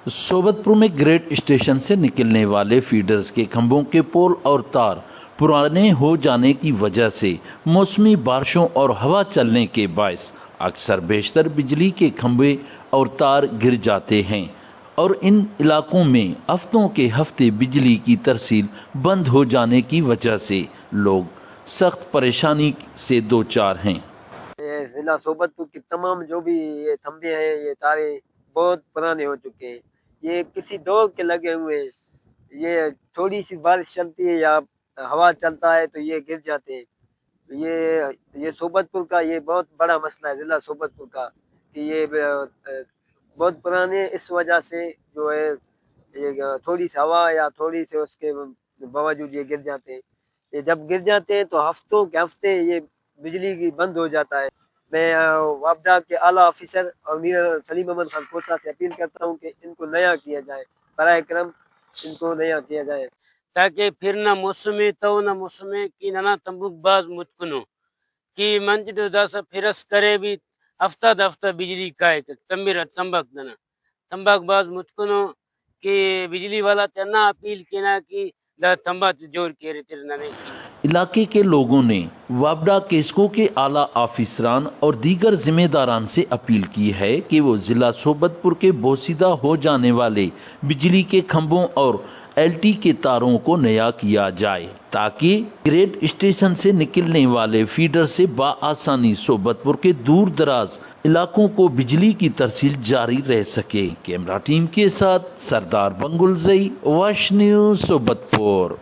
सोबतपुर में grade station से निकलने वाले फीडर्स के खंभों के पोल और तार पुराने हो जाने की वजह से मौसमी बारिशों और हवा चलने के बायस अक्सर बेशतर बिजली के खंभे और तार गिर जाते हैं और इन इलाकों में हफ्तों के हफ्ते बिजली की तरसील बंद हो जाने की वजह से लोग सख्त परेशानी से दो चार हैं। जिला सोबतपुर की तमाम जो भी ये खंभे हैं, ये तारे बहुत पुराने हो चुके हैं। ये किसी दौर के लगे हुए हैं। ये थोड़ी सी बारिश चलती है या हवा चलता है तो ये गिर जाते हैं। तो ये सोबतपुर का ये बहुत बड़ा मसला है, जिला सोबतपुर का, कि ये बहुत पुराने इस वजह से जो है ये थोड़ी सी हवा या थोड़ी सी उसके बावजूद ये गिर जाते हैं। ये जब गिर जाते हैं तो हफ्तों के हफ्ते ये बिजली की बंद हो जाता है। मैं वापडा के आला ऑफिसर और मीर सलीम अहमद खान कोसा से अपील करता हूँ कि इनको नया किया जाए, बराए करम इनको नया किया जाए, ताकि फिर ना मौसमी तो ना मौसमी की ना तंबुक बाज मुतकुनो कि मंच दो दासा फिरस करे भी हफ्ता दफ्ता बिजली का तंबीर तंबक दना तंबाक बाज मुतकुनो कि बिजली वाला तना अपील किना कि दा तंबा जोर के रे तेरे नने इलाके के लोगों ने वापडा केस्को के आला ऑफिसरान और दीगर जिम्मेदारान से अपील की है कि वो जिला सोबतपुर के बोसीदा हो जाने वाले बिजली के खंभों और एलटी के तारों को नया किया जाए ताकि ग्रेड स्टेशन से निकलने वाले फीडर से बआसानी सोबतपुर के दूर दराज इलाकों को बिजली की तरसील जारी रह सके। कैमरा टीम के साथ सरदार बंगुल जई, वॉच न्यूज़ सोबतपुर।